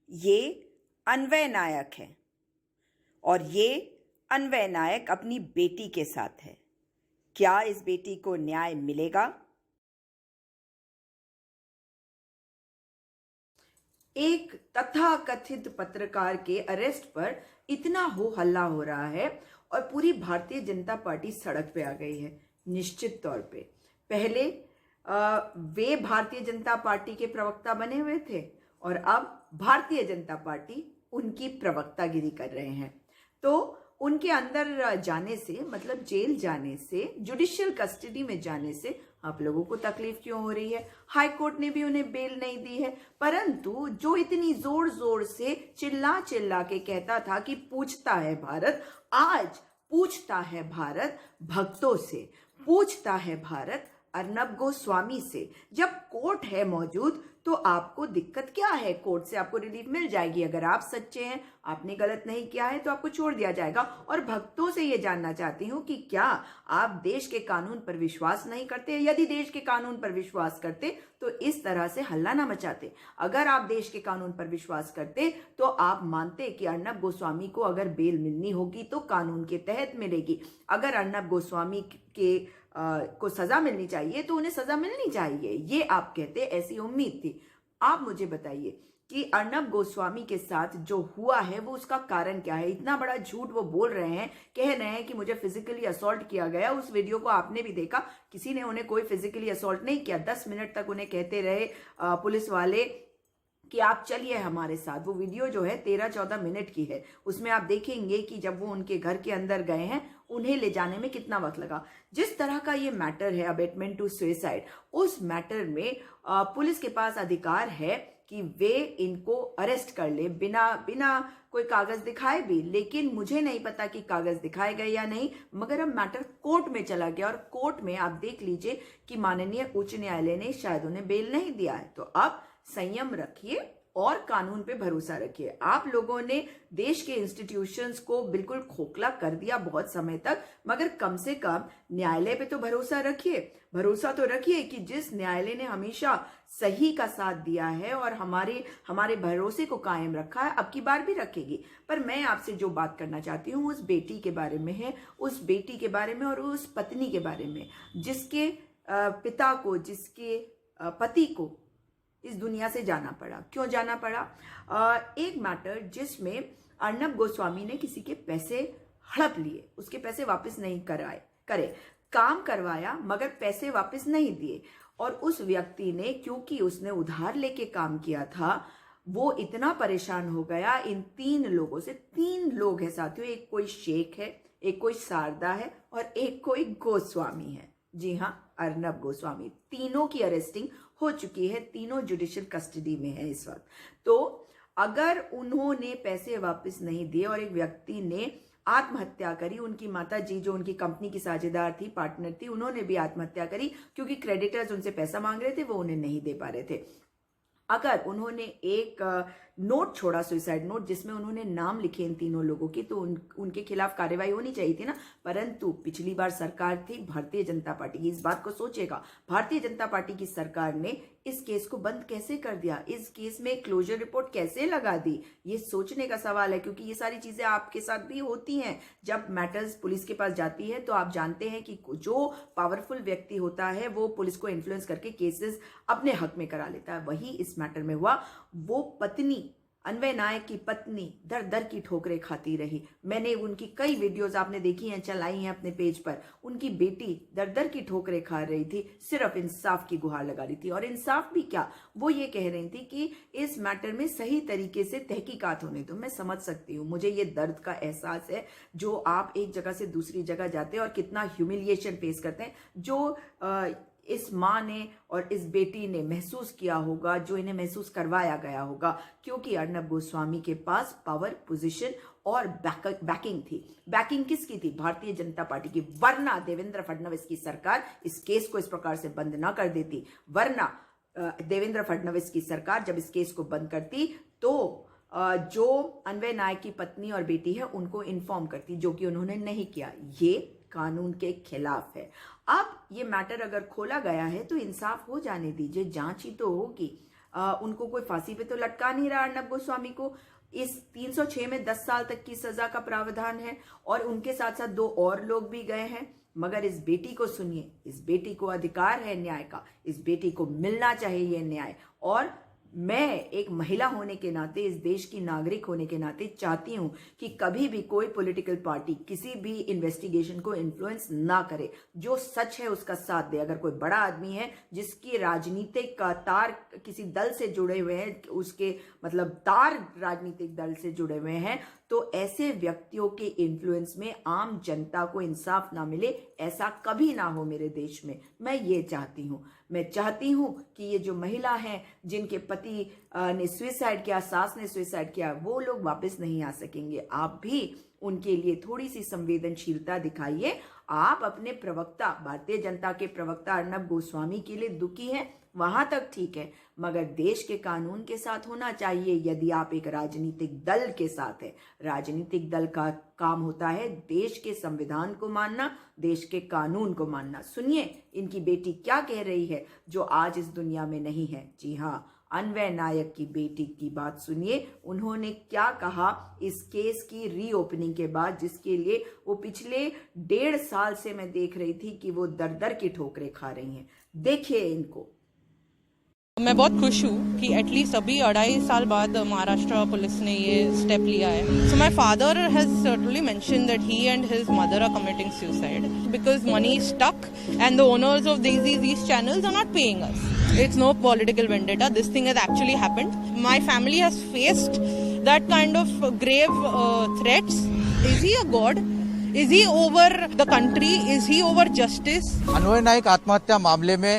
ये अन्वय नायक है और ये अन्वय नायक अपनी बेटी के साथ है। क्या इस बेटी को न्याय मिलेगा? एक तथाकथित पत्रकार के अरेस्ट पर इतना हो हल्ला हो रहा है और पूरी भारतीय जनता पार्टी सड़क पे आ गई है। निश्चित तौर पे पहले वे भारतीय जनता पार्टी के प्रवक्ता बने हुए थे और अब भारतीय जनता पार्टी उनकी प्रवक्तागिरी कर रहे हैं। तो उनके अंदर जाने से, मतलब जेल जाने से, जुडिशियल कस्टडी में जाने से आप लोगों को तकलीफ क्यों हो रही है? हाई कोर्ट ने भी उन्हें बेल नहीं दी है, परंतु जो इतनी जोर जोर से चिल्ला चिल्ला के कहता था कि पूछता है भारत, आज पूछता है भारत भक्तों से, पूछता है भारत अर्नब गोस्वामी से। जब कोर्ट है मौजूद तो आपको दिक्कत क्या है? कोर्ट से आपको रिलीफ मिल जाएगी। अगर आप सच्चे हैं, आपने गलत नहीं किया है, तो आपको छोड़ दिया जाएगा। और भक्तों से ये जानना चाहती हूं कि क्या आप देश के कानून पर विश्वास नहीं करते? यदि देश के कानून पर विश्वास करते तो इस तरह से हल्ला ना मचाते। अगर आप देश के कानून पर विश्वास करते तो आप मानते कि अर्नब गोस्वामी को अगर बेल मिलनी होगी तो कानून के तहत मिलेगी। अगर अर्नब गोस्वामी को सजा मिलनी चाहिए तो उन्हें सजा मिलनी चाहिए, ये आप कहते, ऐसी उम्मीद थी। आप मुझे बताइए कि अर्नब गोस्वामी के साथ जो हुआ है वो उसका कारण क्या है? इतना बड़ा झूठ वो बोल रहे हैं, कह रहे हैं कि मुझे फिजिकली असॉल्ट किया गया। उस वीडियो को आपने भी देखा, किसी ने उन्हें कोई फिजिकली असॉल्ट नहीं किया। 10 मिनट तक उन्हें कहते रहे पुलिस वाले कि आप चलिए हमारे साथ। वो वीडियो जो है 13-14 मिनट की है। उसमें आप देखेंगे कि जब वो उनके घर के अंदर गए हैं, उन्हें ले जाने में कितना वक्त लगा। जिस तरह का ये मैटर है, अबेटमेंट टू सुसाइड, उस मैटर में पुलिस के पास अधिकार है कि वे इनको अरेस्ट कर ले बिना कोई कागज दिखाए भी। लेकिन मुझे नहीं पता कि कागज दिखाए गए या नहीं, मगर अब मैटर कोर्ट में चला गया और कोर्ट में आप देख लीजिए कि माननीय उच्च न्यायालय ने शायद उन्हें बेल नहीं दिया है। तो अब संयम रखिए और कानून पे भरोसा रखिए। आप लोगों ने देश के इंस्टीट्यूशंस को बिल्कुल खोखला कर दिया बहुत समय तक, मगर कम से कम न्यायालय पे तो भरोसा रखिए। भरोसा तो रखिए कि जिस न्यायालय ने हमेशा सही का साथ दिया है और हमारे भरोसे को कायम रखा है, अब की बार भी रखेगी। पर मैं आपसे जो बात करना चाहती हूँ उस बेटी के बारे में है, उस बेटी के बारे में और उस पत्नी के बारे में जिसके पिता को, जिसके पति को इस दुनिया से जाना पड़ा। क्यों जाना पड़ा? एक मैटर जिसमें अर्नब गोस्वामी ने किसी के पैसे हड़प लिए, उसके पैसे वापस नहीं करे, काम करवाया मगर पैसे वापस नहीं दिए। और उस व्यक्ति ने, क्योंकि उसने उधार लेके काम किया था, वो इतना परेशान हो गया इन 3 लोगों से। 3 लोग हैं साथियों, एक कोई शेख है, एक कोई शारदा है और एक कोई गोस्वामी है। जी हाँ, अर्नब गोस्वामी। तीनों की अरेस्टिंग हो चुकी है, तीनों जुडिशियल कस्टडी में है इस वक्त। तो अगर उन्होंने पैसे वापस नहीं दिए और एक व्यक्ति ने आत्महत्या करी, उनकी माता जी जो उनकी कंपनी की साझेदार थी, पार्टनर थी, उन्होंने भी आत्महत्या करी क्योंकि क्रेडिटर्स उनसे पैसा मांग रहे थे, वो उन्हें नहीं दे पा रहे थे। अगर उन्होंने एक नोट छोड़ा, सुसाइड नोट, जिसमें उन्होंने नाम लिखे इन तीनों लोगों की, तो उनके खिलाफ कार्रवाई होनी चाहिए थी ना। परंतु पिछली बार सरकार थी भारतीय जनता पार्टी की, इस बात को सोचेगा, भारतीय जनता पार्टी की सरकार ने इस केस को बंद कैसे कर दिया? इस केस में क्लोजर रिपोर्ट कैसे लगा दी? ये सोचने का सवाल है, क्योंकि ये सारी चीजें आपके साथ भी होती हैं। जब मैटर्स पुलिस के पास जाती है तो आप जानते हैं कि जो पावरफुल व्यक्ति होता है वो पुलिस को इन्फ्लुएंस करके केसेस अपने हक में करा लेता है। वही इस मैटर में हुआ। वो पत्नी, अन्वय नायक की पत्नी, दर दर की ठोकरें खाती रही। मैंने उनकी कई वीडियोस आपने देखी हैं, चलाई हैं अपने पेज पर। उनकी बेटी दर दर की ठोकरें खा रही थी, सिर्फ इंसाफ की गुहार लगा रही थी। और इंसाफ भी क्या, वो ये कह रही थी कि इस मैटर में सही तरीके से तहकीकात होने दो। मैं समझ सकती हूँ, मुझे ये दर्द का एहसास है जो आप एक जगह से दूसरी जगह जाते हैं और कितना ह्यूमिलिएशन फेस करते हैं, जो इस माँ ने और इस बेटी ने महसूस किया होगा, जो इन्हें महसूस करवाया गया होगा, क्योंकि अर्नब गोस्वामी के पास पावर, पोजीशन और बैकिंग थी। बैकिंग किसकी थी? भारतीय जनता पार्टी की। वरना देवेंद्र फडणवीस की सरकार इस केस को इस प्रकार से बंद ना कर देती। वरना देवेंद्र फडणवीस की सरकार जब इस केस को बंद करती तो जो अन्वय नायक की पत्नी और बेटी है उनको इन्फॉर्म करती, जो कि उन्होंने नहीं किया। ये कानून के खिलाफ है। अब ये मैटर अगर खोला गया है तो इंसाफ हो जाने दीजिए, जांच ही तो होगी। उनको कोई फांसी पे तो लटका नहीं रहा अर्नब गोस्वामी को। इस 306 में 10 साल तक की सजा का प्रावधान है और उनके साथ साथ 2 और लोग भी गए हैं। मगर इस बेटी को सुनिए, इस बेटी को अधिकार है न्याय का, इस बेटी को मिलना चाहिए ये न्याय। और मैं एक महिला होने के नाते, इस देश की नागरिक होने के नाते चाहती हूं कि कभी भी कोई पॉलिटिकल पार्टी किसी भी इन्वेस्टिगेशन को इन्फ्लुएंस ना करे, जो सच है उसका साथ दे। अगर कोई बड़ा आदमी है जिसकी राजनीतिक तार किसी दल से जुड़े हुए हैं, उसके मतलब तार राजनीतिक दल से जुड़े हुए हैं, तो ऐसे व्यक्तियों के इन्फ्लुएंस में आम जनता को इंसाफ ना मिले, ऐसा कभी ना हो मेरे देश में। मैं ये चाहती हूँ। मैं चाहती हूं कि ये जो महिला हैं जिनके पति ने सुसाइड किया, सास ने सुसाइड किया, वो लोग वापस नहीं आ सकेंगे। आप भी उनके लिए थोड़ी सी संवेदनशीलता दिखाइए। आप अपने प्रवक्ता, भारतीय जनता के प्रवक्ता अर्नब गोस्वामी के लिए दुखी हैं, वहां तक ठीक है, मगर देश के कानून के साथ होना चाहिए। यदि आप एक राजनीतिक दल के साथ है, राजनीतिक दल का काम होता है देश के संविधान को मानना, देश के कानून को मानना। सुनिए इनकी बेटी क्या कह रही है जो आज इस दुनिया में नहीं है। जी हाँ, अन्वय नायक की बेटी की बात सुनिए, उन्होंने क्या कहा इस केस की रीओपनिंग के बाद, जिसके लिए वो पिछले 1.5 साल से मैं देख रही थी कि वो दर दर की ठोकरें खा रही हैं। देखिए इनको। मैं बहुत खुश हूँ कि एटलीस्ट अभी 2.5 साल बाद महाराष्ट्र पुलिस ने ये स्टेप लिया है। So my father has certainly mentioned that he and his mother are committing suicide because money is stuck and the owners of these channels are not paying us. It's no political vendetta. This thing has actually happened. My family has faced that kind of grave threats. Is he a god? Is he over the country? Is he over justice? अन्वय नाइक आत्महत्या मामले में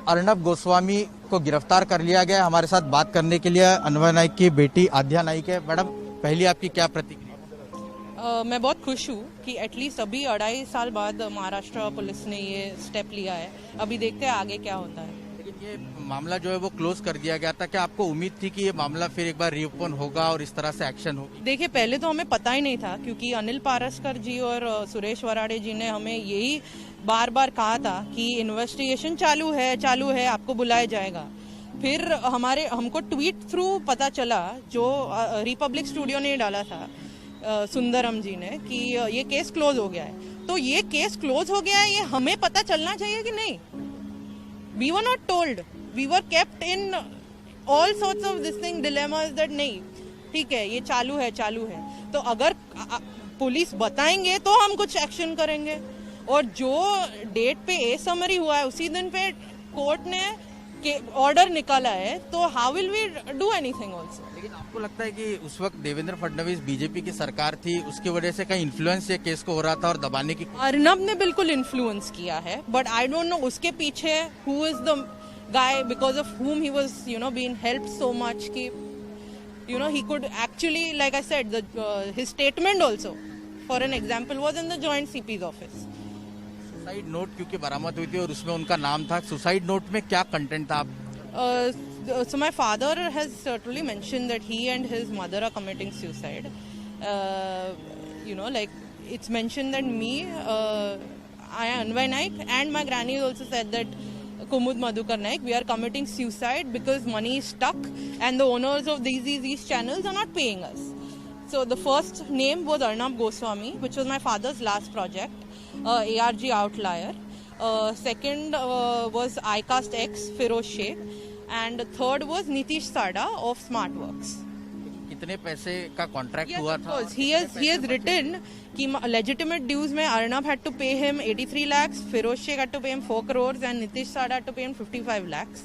अर्नब गोस्वामी को गिरफ्तार कर लिया गया। हमारे साथ बात करने के लिए अन्वय नाइक की बेटी आध्या नाइक है। मैडम, पहली आपकी क्या प्रतिक्रिया? मैं बहुत खुश हूँ कि एटलीस्ट अभी 2.5 साल बाद महाराष्ट्र पुलिस ने ये स्टेप लिया है। अभी देखते हैं आगे क्या होता है। लेकिन ये मामला जो है वो क्लोज कर दिया गया था, क्या आपको उम्मीद थी कि ये मामला फिर एक बार रीओपन होगा और इस तरह से एक्शन होगी? देखिए, पहले तो हमें पता ही नहीं था, क्योंकि अनिल पारस्कर जी और सुरेश वराडे जी ने हमें यही बार बार कहा था कि इन्वेस्टिगेशन चालू है, आपको बुलाया जाएगा। फिर हमको ट्वीट थ्रू पता चला, जो रिपब्लिक स्टूडियो ने डाला था सुंदरम जी ने, कि ये केस क्लोज हो गया है। तो ये केस क्लोज हो गया है, ये हमें पता चलना चाहिए कि नहीं? We were not told. We were kept in all sorts of this thing dilemmas that नहीं, ठीक है, ये चालू है। तो अगर पुलिस बताएंगे तो हम कुछ एक्शन करेंगे। और जो डेट पे ए समरी हुआ है उसी दिन पे कोर्ट ने ऑर्डर निकाला है, तो how will we do anything also? लेकिन आपको लगता है कि उस वक्त देवेंद्र फडणवीस बीजेपी की सरकार थी, उसकी वजह से कहीं इन्फ्लुएंस ये केस को हो रहा था और दबाने की? अर्नब ने बिल्कुल इन्फ्लुएंस किया है, बट आई डोंट नो उसके पीछे who is the guy because of whom he was being helped so much कि he could actually, like I said, his statement also for an example was in the joint CP's office. Suicide note क्योंकि बरामद हुई थी और उसमें उनका नाम था, सुसाइड नोट में क्या कंटेंट था? So my father has certainly mentioned that he and his mother are committing suicide. Like it's mentioned that me, I am Anvay Naik, and my granny also said that Kumud Madhukar Naik, we are committing suicide because money is stuck and the owners of these channels are not paying us. So the first name was Arnab Goswami, which was my father's last project, ARG Outlier. Second was iCast X, Feroz Sheikh. And third was Nitish Sada of SmartWorks. कितने पैसे का contract हुआ था? He has written कि legitimate dues में Arnab had to pay him 83 lakhs, Feroz Sheikh had to pay him 4 crores and Nitish Sada had to pay him 55 lakhs.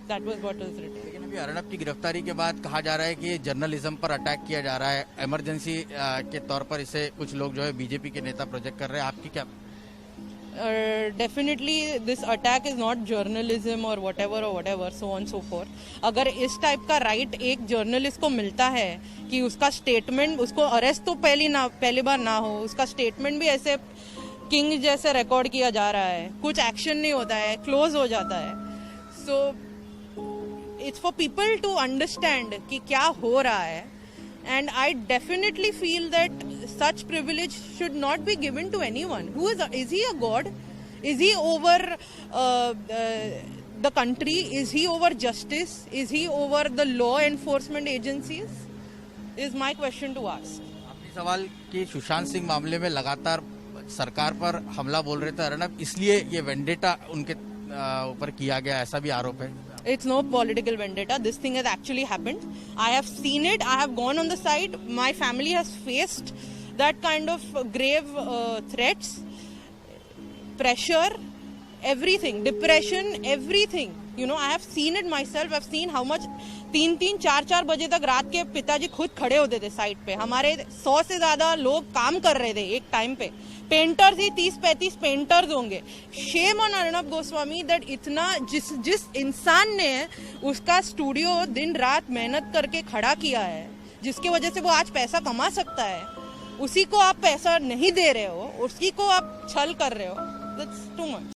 That was what was written. लेकिन अभी अर्नब की गिरफ्तारी के बाद कहा जा रहा है कि जर्नलिज्म पर अटैक किया जा रहा है, इमरजेंसी के तौर पर इसे कुछ लोग जो है बीजेपी के नेता प्रोजेक्ट कर रहे हैं। आपकी क्या? Definitely this attack is not journalism or whatever so on so forth. अगर इस टाइप का राइट एक जर्नलिस्ट को मिलता है कि उसका स्टेटमेंट, उसको अरेस्ट तो पहली बार ना हो, उसका स्टेटमेंट भी ऐसे किंग जैसे रिकॉर्ड किया जा रहा है, कुछ एक्शन नहीं होता है, क्लोज हो जाता है। So it's for people to understand कि क्या हो रहा है। And I definitely feel that such privilege should not be given to anyone. Is he a god? Is he over the country? Is he over justice? Is he over the law enforcement agencies? Is my question to ask. आखिरी सवाल कि सुशांत सिंह मामले में लगातार सरकार पर हमला बोल रहे थे अर्नब, इसलिए ये वेंडेटा उनके ऊपर किया गया, ऐसा भी आरोप है। It's no political vendetta. This thing has actually happened. I have seen it. I have gone on the side. My family has faced that kind of grave threats, pressure, everything, depression, everything. You know, I have seen it myself. I've seen how much 3-3, 4-4 बजे तक रात के पिताजी खुद खड़े होते थे side पे। हमारे 100 से ज्यादा लोग काम कर रहे थे एक टाइम पे। पेंटर्स ही 30-35 पेंटर्स होंगे। Shame on Arnab Goswami that इतना जिस इंसान ने उसका स्टूडियो दिन रात मेहनत करके खड़ा किया है, जिसके वजह से वो आज पैसा कमा सकता है, उसी को आप पैसा नहीं दे रहे हो, उसी को आप छल कर रहे हो। That's too much.